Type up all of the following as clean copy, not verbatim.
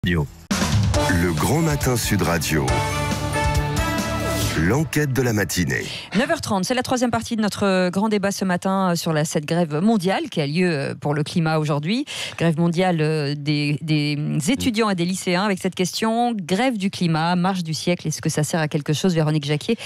Le Grand Matin Sud Radio. L'enquête de la matinée. 9h30, c'est la troisième partie de notre grand débat ce matin sur cette grève mondiale qui a lieu pour le climat aujourd'hui. Grève mondiale des étudiants et des lycéens avec cette question, grève du climat, marche du siècle, est-ce que ça sert à quelque chose? Véronique Jacquier,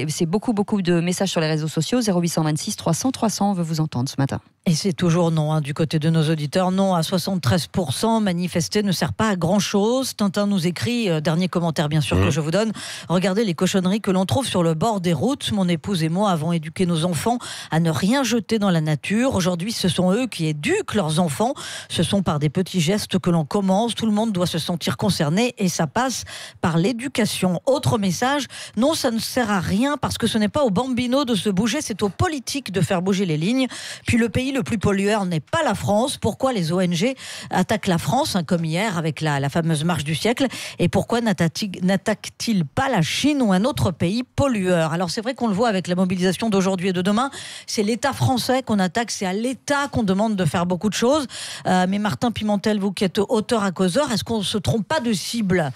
c'est beaucoup de messages sur les réseaux sociaux, 0826 300 300, on veut vous entendre ce matin. Et c'est toujours non, du côté de nos auditeurs, non à 73%, manifester ne sert pas à grand-chose. Tintin nous écrit, dernier commentaire bien sûr que je vous donne, regardez les cochonneries que l'on trouve sur le bord des routes. Mon épouse et moi avons éduqué nos enfants à ne rien jeter dans la nature. Aujourd'hui, ce sont eux qui éduquent leurs enfants. Ce sont par des petits gestes que l'on commence. Tout le monde doit se sentir concerné et ça passe par l'éducation. Autre message, non, ça ne sert à rien parce que ce n'est pas aux bambinos de se bouger, c'est aux politiques de faire bouger les lignes. Puis le pays le plus pollueur n'est pas la France. Pourquoi les ONG attaquent la France, comme hier avec la fameuse marche du siècle? Et pourquoi n'attaquent-ils pas la Chine ou un autre pays pollueur? Alors c'est vrai qu'on le voit avec la mobilisation d'aujourd'hui et de demain, c'est l'État français qu'on attaque, c'est à l'État qu'on demande de faire beaucoup de choses. Mais Martin Pimentel, vous qui êtes auteur à causeur, est-ce qu'on ne se trompe pas de cible?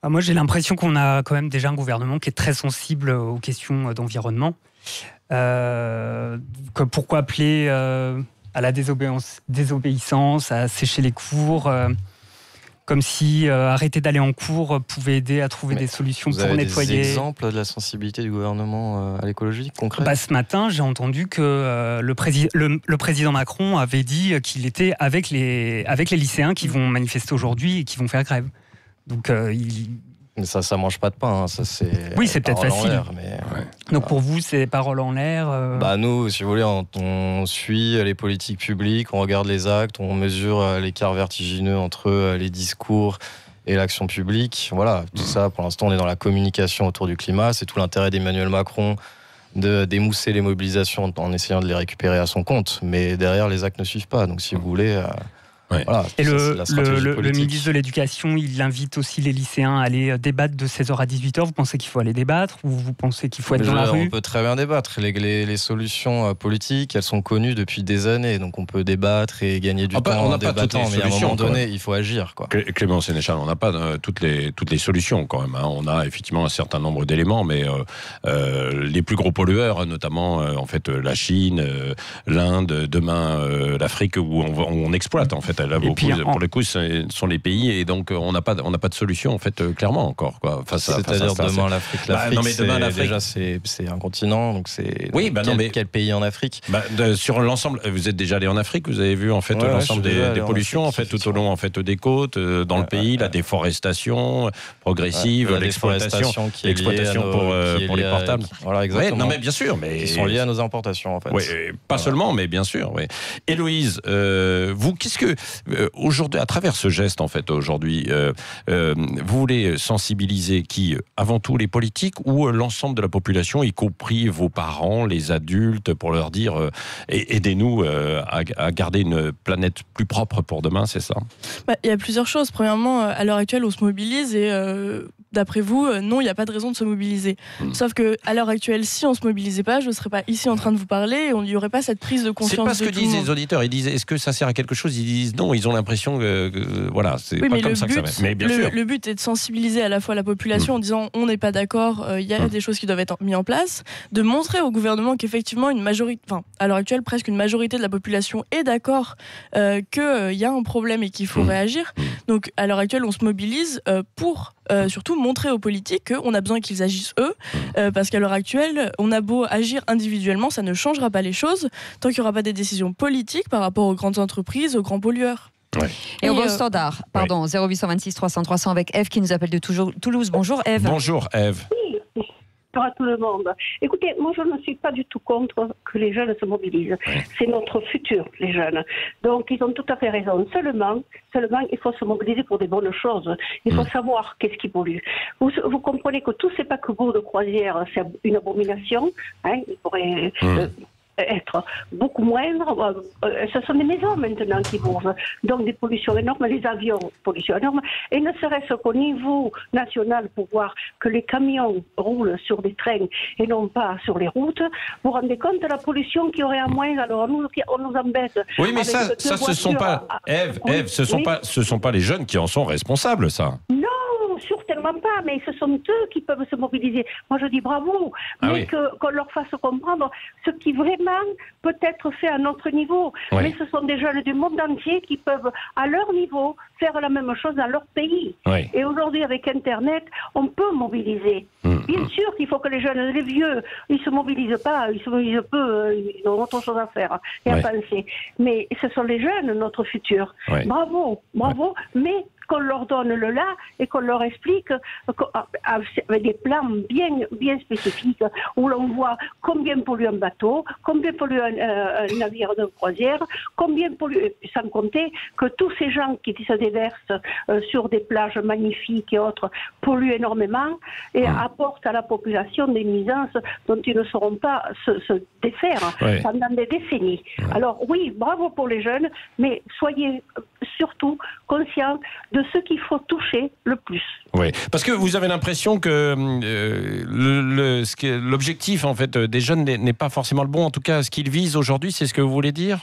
Moi j'ai l'impression qu'on a quand même déjà un gouvernement qui est très sensible aux questions d'environnement. Pourquoi appeler à la désobéissance, à sécher les cours, comme si arrêter d'aller en cours pouvait aider à trouver des solutions pour nettoyer. Vous avez des exemples de la sensibilité du gouvernement à l'écologie concrète? Ce matin, j'ai entendu que le président Macron avait dit qu'il était avec les lycéens qui vont manifester aujourd'hui et qui vont faire grève. Donc Mais ça mange pas de pain, ça c'est. Oui, c'est peut-être facile. Donc pour vous, c'est paroles en l'air. Nous, si vous voulez, on suit les politiques publiques, on regarde les actes, on mesure l'écart vertigineux entre les discours et l'action publique. Voilà, tout ça, pour l'instant, on est dans la communication autour du climat. C'est tout l'intérêt d'Emmanuel Macron de d'émousser les mobilisations en essayant de les récupérer à son compte. Mais derrière, les actes ne suivent pas. Donc si vous voulez. Voilà, et le ministre de l'Éducation, il invite aussi les lycéens à aller débattre de 16h à 18h. Vous pensez qu'il faut aller débattre ou vous pensez qu'il faut être dans la rue? On peut très bien débattre. Les solutions politiques, elles sont connues depuis des années. Donc on peut débattre et gagner du temps en débattant. Mais à un moment donné, il faut agir. Clément Sénéchal, on n'a pas toutes les solutions quand même. On a effectivement un certain nombre d'éléments, mais les plus gros pollueurs, notamment en fait la Chine, l'Inde, demain l'Afrique, où on exploite en fait. Là, pour le coup, ce sont les pays et donc on n'a pas de solution en fait clairement encore C'est-à-dire demain l'Afrique, déjà c'est un continent, donc c'est quel pays en Afrique? Sur l'ensemble, vous êtes déjà allé en Afrique, vous avez vu en fait l'ensemble des pollutions en fait tout au long en fait des côtes dans le pays, la déforestation progressive, l'exploitation pour les portables. Voilà, exactement. Mais bien sûr, mais qui sont liés à nos importations en fait. Pas seulement, mais bien sûr. Héloïse, vous, qu'est-ce que aujourd'hui, à travers ce geste, en fait, aujourd'hui, vous voulez sensibiliser qui? Avant tout les politiques ou l'ensemble de la population, y compris vos parents, les adultes, pour leur dire aidez-nous à garder une planète plus propre pour demain, c'est ça? Il y a plusieurs choses. Premièrement, à l'heure actuelle, on se mobilise et d'après vous, non, il n'y a pas de raison de se mobiliser. Sauf qu'à l'heure actuelle, si on ne se mobilisait pas, je ne serais pas ici en train de vous parler et il n'y aurait pas cette prise de conscience. C'est pas ce que disent les auditeurs. Ils disent est-ce que ça sert à quelque chose? Ils disent non, ils ont l'impression que voilà, c'est pas comme ça que ça va. Mais bien sûr. Le but est de sensibiliser à la fois la population en disant on n'est pas d'accord, il y a des choses qui doivent être mises en place, de montrer au gouvernement qu'effectivement à l'heure actuelle, presque une majorité de la population est d'accord qu'il y a un problème et qu'il faut réagir. Donc à l'heure actuelle, on se mobilise pour surtout montrer aux politiques qu'on a besoin qu'ils agissent eux, parce qu'à l'heure actuelle, on a beau agir individuellement, ça ne changera pas les choses tant qu'il n'y aura pas des décisions politiques par rapport aux grandes entreprises, aux grands pollueurs. Et on va au standard, 0826 300 300 avec Ève qui nous appelle de Toulouse. Bonjour Ève. Bonjour Ève. Bonjour à tout le monde. Écoutez, moi je ne suis pas du tout contre que les jeunes se mobilisent. C'est notre futur, les jeunes. Donc ils ont tout à fait raison. Seulement, il faut se mobiliser pour des bonnes choses. Il faut savoir qu'est-ce qui pollue. Vous comprenez que tous ces paquebots de croisière, c'est une abomination. Il pourrait être beaucoup moindre. Ce sont des maisons maintenant qui bougent, donc des pollutions énormes, les avions, pollution énorme, et ne serait-ce qu'au niveau national pour voir que les camions roulent sur des trains et non pas sur les routes. Vous vous rendez compte de la pollution qu'il y aurait à moins? Alors on nous embête. Oui, mais ça ce sont pas, Ève, ce sont pas les jeunes qui en sont responsables, ça. Non, certainement pas, mais ce sont eux qui peuvent se mobiliser. Moi, je dis bravo, mais qu'on leur fasse comprendre ce qui vraiment peut être fait à notre niveau. Oui. Mais ce sont des jeunes du monde entier qui peuvent, à leur niveau, faire la même chose dans leur pays. Oui. Et aujourd'hui, avec Internet, on peut mobiliser. Bien sûr qu'il faut que les jeunes, les vieux, ils se mobilisent pas, ils se mobilisent peu, ils ont autre chose à faire et à penser. Mais ce sont les jeunes, notre futur. Oui. Bravo, mais qu'on leur donne le là et qu'on leur explique avec des plans bien spécifiques où l'on voit combien pollue un bateau, combien pollue un navire de croisière, combien pollue, sans compter que tous ces gens qui se déversent sur des plages magnifiques et autres polluent énormément et apportent à la population des nuisances dont ils ne sauront pas se défaire pendant des décennies. Alors oui, bravo pour les jeunes, mais soyez surtout conscients de ce qu'il faut toucher le plus. Oui, parce que vous avez l'impression que l'objectif en fait des jeunes n'est pas forcément le bon. En tout cas, ce qu'ils visent aujourd'hui, c'est ce que vous voulez dire ?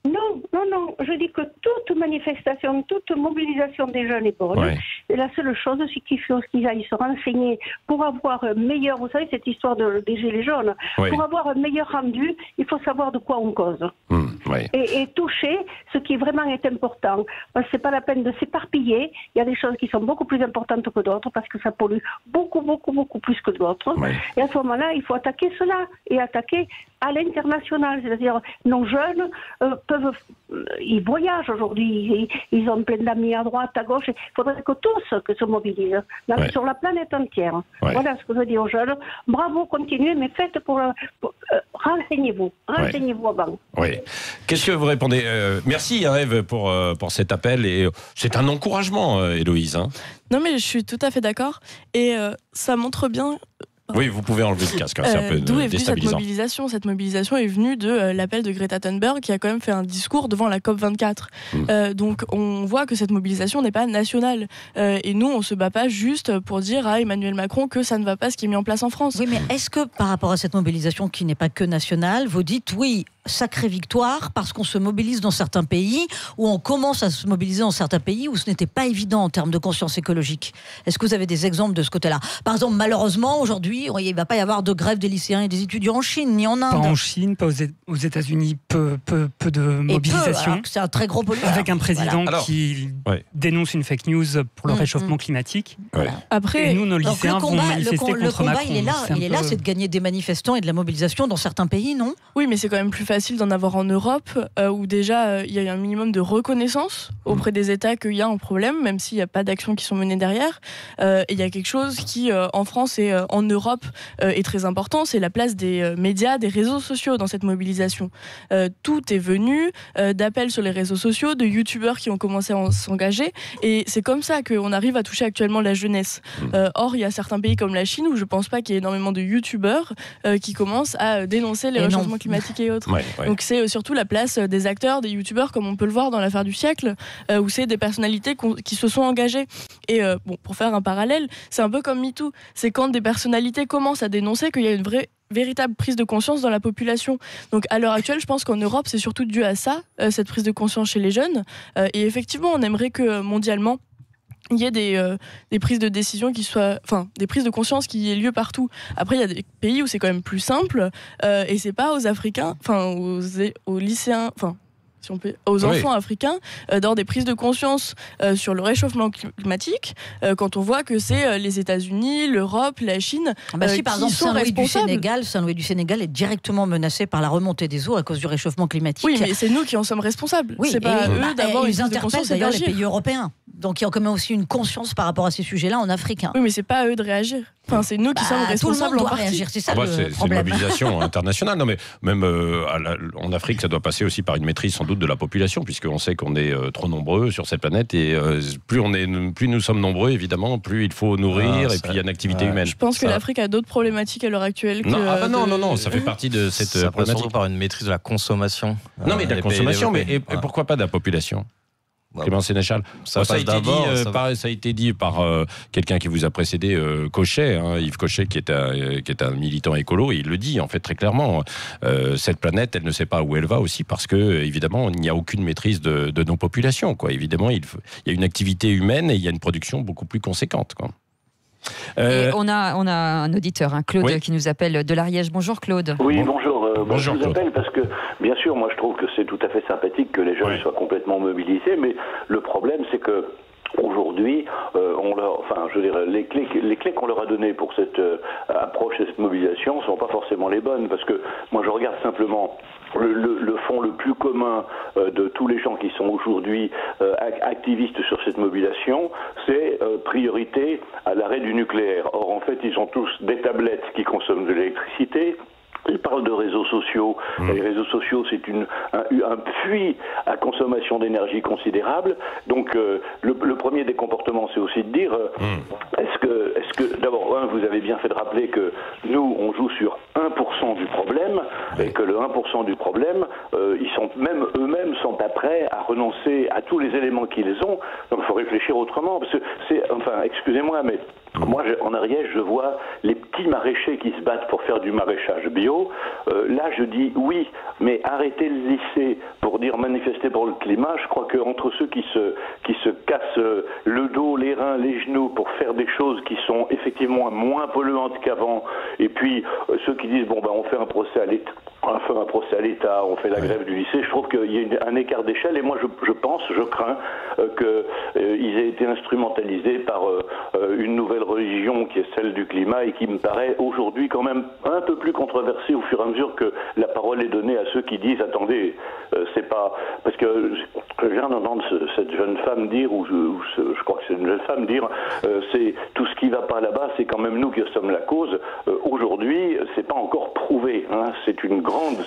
Non, je dis que toute manifestation, toute mobilisation des jeunes est bonne. Ouais. Et la seule chose, c'est qu'il faut qu'ils aillent se renseigner pour avoir un meilleur, vous savez, cette histoire des gilets jaunes, pour avoir un meilleur rendu, il faut savoir de quoi on cause. Et toucher ce qui vraiment est important. C'est pas la peine de s'éparpiller, il y a des choses qui sont beaucoup plus importantes que d'autres, parce que ça pollue beaucoup plus que d'autres. Et à ce moment-là, il faut attaquer cela, et attaquer à l'international, c'est-à-dire nos jeunes ils voyagent aujourd'hui, ils ont plein d'amis à droite, à gauche, il faudrait que tous se mobilisent sur la planète entière. Voilà ce que je dis aux jeunes. Bravo, continuez, mais faites renseignez-vous avant. Oui. Qu'est-ce que vous répondez merci Ève pour cet appel, et c'est un encouragement, Héloïse. Hein. Non mais je suis tout à fait d'accord, et ça montre bien... Oui, vous pouvez enlever le casque, c'est un peu d'où est venue déstabilisant. cette mobilisation est venue de l'appel de Greta Thunberg, qui a quand même fait un discours devant la COP24. Donc on voit que cette mobilisation n'est pas nationale. Et nous, on se bat pas juste pour dire à Emmanuel Macron que ça ne va pas ce qui est mis en place en France. Oui, mais est-ce que par rapport à cette mobilisation qui n'est pas que nationale, vous dites oui, sacrée victoire, parce qu'on se mobilise dans certains pays, ou on commence à se mobiliser dans certains pays où ce n'était pas évident en termes de conscience écologique? Est-ce que vous avez des exemples de ce côté-là? Par exemple, malheureusement, aujourd'hui, il ne va pas y avoir de grève des lycéens et des étudiants en Chine, ni en Inde. Pas en Chine, pas aux États-Unis, peu de mobilisation. C'est un très gros pollueur. Avec un président qui dénonce une fake news pour le réchauffement climatique. Après, et nous, nos lycéens vont manifester contre le combat, Macron. Il est là, c'est de gagner des manifestants et de la mobilisation dans certains pays, non? Oui, mais c'est quand même plus facile d'en avoir en Europe, où déjà il y a un minimum de reconnaissance auprès des États qu'il y a un problème, même s'il n'y a pas d'actions qui sont menées derrière. Et il y a quelque chose qui, en France et en Europe, est très important, c'est la place des médias, des réseaux sociaux dans cette mobilisation. Tout est venu d'appels sur les réseaux sociaux, de youtubeurs qui ont commencé à s'engager, et c'est comme ça qu'on arrive à toucher actuellement la jeunesse. Or, il y a certains pays comme la Chine où je ne pense pas qu'il y ait énormément de youtubeurs qui commencent à dénoncer les réchauffements climatiques et autres. Donc c'est surtout la place des acteurs, des youtubeurs, comme on peut le voir dans l'affaire du siècle, où c'est des personnalités qui se sont engagées. Et pour faire un parallèle, c'est un peu comme MeToo. C'est quand des personnalités commencent à dénoncer qu'il y a une véritable prise de conscience dans la population. Donc à l'heure actuelle, je pense qu'en Europe, c'est surtout dû à ça, cette prise de conscience chez les jeunes. Et effectivement, on aimerait que mondialement, il y ait des prises de décision qui soient, des prises de conscience qui aient lieu partout. Après, il y a des pays où c'est quand même plus simple, et c'est pas aux Africains, aux lycéens, si on peut, aux enfants africains, d'avoir des prises de conscience sur le réchauffement climatique, quand on voit que c'est les États-Unis, l'Europe, la Chine si par exemple Saint-Louis du Sénégal est directement menacé par la remontée des eaux à cause du réchauffement climatique. Oui, mais c'est nous qui en sommes responsables. Oui, c'est pas eux d'avoir ils interpellent d'ailleurs les pays européens. Donc il y a quand même aussi une conscience par rapport à ces sujets-là en Afrique. Oui, mais c'est pas à eux de réagir. Enfin, c'est nous qui sommes responsables. Tout le monde en doit partie. réagir, c'est ça Ah bah, le c'est une problème. mobilisation internationale. Non, mais même en Afrique, ça doit passer aussi par une maîtrise sans doute de la population, puisqu'on sait qu'on est trop nombreux sur cette planète et plus nous sommes nombreux, évidemment, plus il faut nourrir et puis il y a une activité humaine. Je pense que l'Afrique a d'autres problématiques à l'heure actuelle. Non, ça fait partie de cette ça passe problématique. surtout par une maîtrise de la consommation. Non, mais de la des pays consommation, mais développés. et pourquoi pas de la population? Clément Sénéchal. Ça a passe été dit, d'abord, ça a été dit par quelqu'un qui vous a précédé, Cochet, Yves Cochet, qui est un militant écolo, et il le dit en fait très clairement. Cette planète, elle ne sait pas où elle va aussi parce que évidemment, il n'y a aucune maîtrise de nos populations. Quoi. Évidemment, il y a une activité humaine et il y a une production beaucoup plus conséquente. Quoi. Et on a un auditeur, Claude, oui. qui nous appelle de l'Ariège. Bonjour Claude. Oui, bonjour. Bonjour, je vous appelle parce que, bien sûr, moi je trouve que c'est tout à fait sympathique que les jeunes soient complètement mobilisés, mais le problème c'est que aujourd'hui, les clés qu'on leur a données pour cette approche et cette mobilisation ne sont pas forcément les bonnes, parce que moi je regarde simplement le fond le plus commun de tous les gens qui sont aujourd'hui activistes sur cette mobilisation, c'est priorité à l'arrêt du nucléaire. Or, en fait, ils ont tous des tablettes qui consomment de l'électricité. Ils parlent de réseaux sociaux. Les réseaux sociaux, c'est un puits à consommation d'énergie considérable. Donc, le premier des comportements, c'est aussi de dire est-ce que d'abord, vous avez bien fait de rappeler que nous, on joue sur 1% du problème, et que le 1% du problème, eux-mêmes sont prêts à renoncer à tous les éléments qu'ils ont. Donc, il faut réfléchir autrement. Parce que excusez-moi, mais moi, en Ariège, je vois les petits maraîchers qui se battent pour faire du maraîchage bio. Là, je dis oui, mais arrêtez le lycée pour dire manifester pour le climat. Je crois qu'entre ceux qui se cassent le dos, les reins, les genoux pour faire des choses qui sont effectivement moins polluantes qu'avant, et puis ceux qui disent on fait un procès à l'État, on fait la grève du lycée, je trouve qu'il y a un écart d'échelle, et moi je crains qu'ils aient été instrumentalisés par une nouvelle religion qui est celle du climat et qui me paraît aujourd'hui quand même un peu plus controversée au fur et à mesure que la parole est donnée à ceux qui disent attendez, c'est pas... Parce que je viens d'entendre cette jeune femme dire, je crois que c'est une jeune femme dire, c'est tout ce qui va pas là-bas, c'est quand même nous qui sommes la cause. Aujourd'hui, c'est pas encore prouvé. C'est une grande...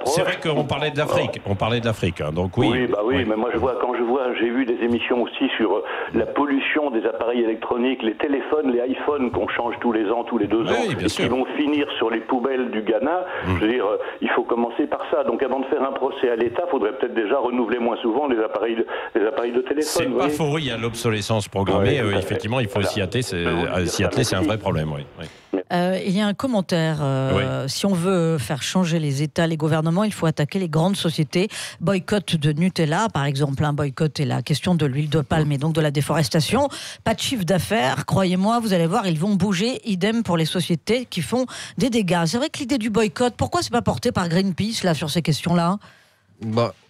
C'est vrai qu'on parlait de l'Afrique. On parlait de l'Afrique, donc oui. Oui, mais moi j'ai vu des émissions aussi sur la pollution des appareils électroniques, les téléphones, les iPhones qu'on change tous les ans, tous les 2 ans, et qui vont finir sur les poubelles du Ghana. Je veux dire, il faut commencer par ça. Donc avant de faire un procès à l'État, il faudrait peut-être déjà renouveler moins souvent les appareils de téléphone. C'est pas faux, il y a l'obsolescence programmée. Effectivement, il faut s'y atteler. C'est un vrai problème. Il y a un commentaire. Si on veut faire changer les États, les gouvernements, il faut attaquer les grandes sociétés. Boycott de Nutella, par exemple. Un boycott est la question de l'huile de palme et donc de la déforestation. Pas de chiffre d'affaires. Croyez-moi, vous allez voir, ils vont bouger. Idem pour les sociétés qui font des dégâts. C'est vrai que l'idée du boycott, pourquoi c'est pas porté par Greenpeace là sur ces questions-là ?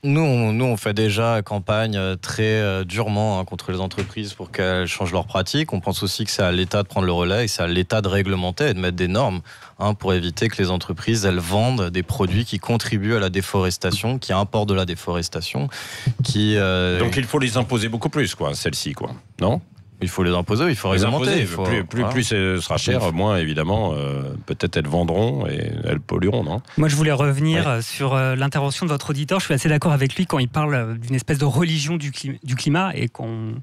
Nous, on fait déjà campagne très durement contre les entreprises pour qu'elles changent leurs pratiques. On pense aussi que c'est à l'État de prendre le relais et c'est à l'État de réglementer et de mettre des normes pour éviter que les entreprises elles vendent des produits qui contribuent à la déforestation, qui importent de la déforestation. Donc il faut les imposer beaucoup plus, celles-ci, non ? Il faut les imposer, il faut réglementer. Plus ce sera cher, moins évidemment, peut-être elles vendront et elles pollueront, non ? Moi, je voulais revenir sur l'intervention de votre auditeur. Je suis assez d'accord avec lui quand il parle d'une espèce de religion du climat et qu'on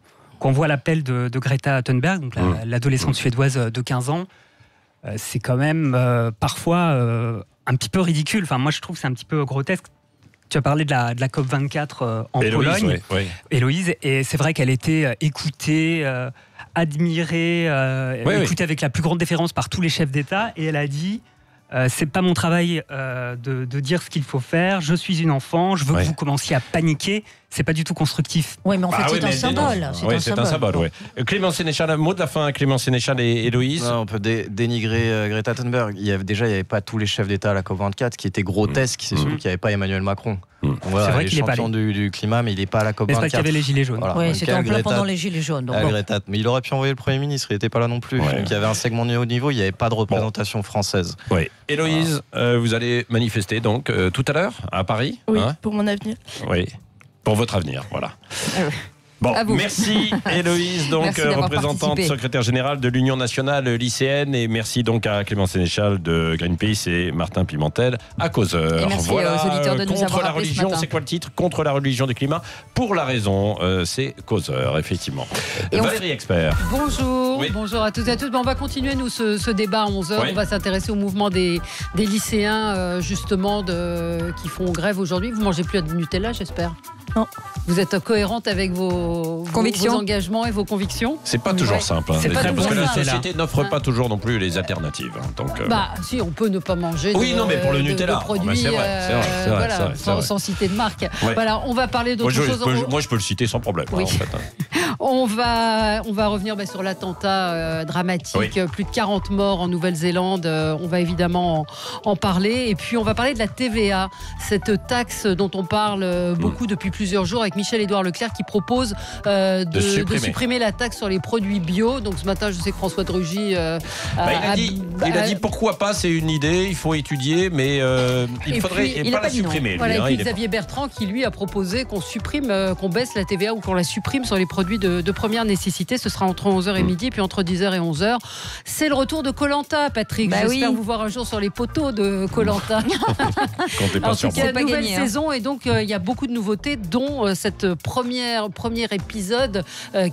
voit l'appel de Greta Thunberg, donc l'adolescente suédoise de 15 ans. C'est quand même parfois un petit peu ridicule. Enfin, moi, je trouve que c'est un petit peu grotesque. Tu as parlé de la COP24 en Pologne, Héloïse, et c'est vrai qu'elle était écoutée, admirée, écoutée avec la plus grande déférence par tous les chefs d'État, et elle a dit c'est pas mon travail de dire ce qu'il faut faire, je suis une enfant, je veux que vous commenciez à paniquer, c'est pas du tout constructif. Oui, mais en fait, c'est un symbole. C'est un symbole, Clément Sénéchal, mot de la fin, Clément Sénéchal et Héloïse. On peut dénigrer Greta Thunberg. Il y avait pas tous les chefs d'État à la COP24, qui était grotesque, c'est surtout qu'il n'y avait pas Emmanuel Macron. Voilà, c'est vrai qu'il est champion du climat, mais il n'est pas à la COP24. Mais c'est vrai qu'il y avait les Gilets jaunes. Voilà. Oui, c'était en plein pendant les Gilets jaunes. Donc mais il aurait pu envoyer le Premier ministre, il n'était pas là non plus. Donc il y avait un segment de haut niveau, il n'y avait pas de représentation française. Héloïse, vous allez manifester donc tout à l'heure à Paris. Oui, pour mon avenir. Oui, pour votre avenir, voilà. Bon, À vous. merci Héloïse, donc Merci d'avoir représentante, participé. secrétaire générale de l'Union nationale lycéenne, et merci donc à Clément Sénéchal de Greenpeace et Martin Pimentel à Causeur. Et merci aux auditeurs de nous contre avoir la rappelé ce religion, matin. c'est quoi le titre? Contre la religion du climat, pour la raison, c'est Causeur, effectivement. Et on Valérie Expert. Bonjour, Oui. bonjour à toutes et à tous. On va continuer nous ce débat à 11h. Oui. On va s'intéresser au mouvement des lycéens justement qui font grève aujourd'hui. Vous mangez plus de Nutella, j'espère? Non. Vous êtes cohérente avec vos Convictions. engagements et vos convictions? C'est pas toujours Ouais. simple. C'est pas parce toujours que la simple. société n'offre pas toujours non plus les alternatives. Donc, Bah, si, on peut ne pas manger Oui, non, mais pour le de Nutella. produits, Bah, c'est vrai, c'est vrai, c'est vrai, voilà, c'est vrai, c'est vrai. sans citer de marque. Ouais. Voilà, on va parler moi, d'autre chose. moi, je peux le citer sans problème. Oui. En fait, hein. On va revenir sur l'attentat dramatique, Oui. plus de 40 morts en Nouvelle-Zélande, on va évidemment en parler. Et puis on va parler de la TVA, cette taxe dont on parle beaucoup depuis plusieurs jours avec Michel-Édouard Leclerc qui propose de supprimer la taxe sur les produits bio. Donc ce matin, je sais que François de Rugy il a dit pourquoi pas, c'est une idée, il faut étudier, mais il faudrait il a pas pas la dit non. supprimer. Voilà, lui, et hein, puis il est Xavier Bertrand qui lui a proposé qu'on supprime, qu'on baisse la TVA ou qu'on la supprime sur les produits de première nécessité. Ce sera entre 11h et midi, puis entre 10h et 11h. C'est le retour de Koh-Lanta, Patrick. Bah J'espère oui. vous voir un jour sur les poteaux de Koh-Lanta. comptez pas En sur tout moi. cas, C'est pas nouvelle gagné, hein. saison et donc il y a beaucoup de nouveautés, dont cette premier épisode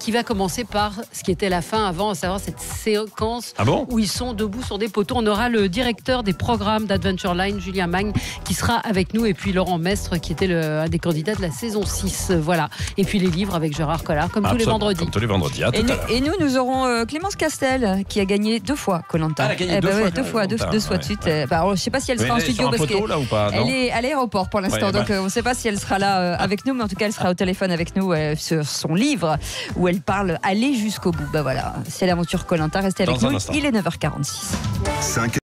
qui va commencer par ce qui était la fin avant, à savoir cette séquence Ah bon? où ils sont debout sur des poteaux. On aura le directeur des programmes d'Adventure Line, Julien Magne, qui sera avec nous, et puis Laurent Mestre, qui était un des candidats de la saison 6. Voilà. Et puis les livres avec Gérard Collard, comme tous les Absolument, vendredis. Comme tous les vendredis. À tout à l'heure. Nous aurons Clémence Castel qui a gagné 2 fois Koh-Lanta. Ah, elle a gagné deux fois, deux fois Koh-Lanta, de suite. ouais. Alors, je sais pas si elle sera en Mais elle est studio sur un parce poteau, là, ou pas? qu'elle Non. est à l'aéroport pour l'instant, Ouais, donc on ne sait pas si elle sera là avec nous, mais en tout cas elle sera au téléphone avec nous sur son livre où elle parle aller jusqu'au bout. Bah voilà, c'est l'aventure Koh-Lanta. Restez avec Dans un nous. instant. Il est 9h46. 5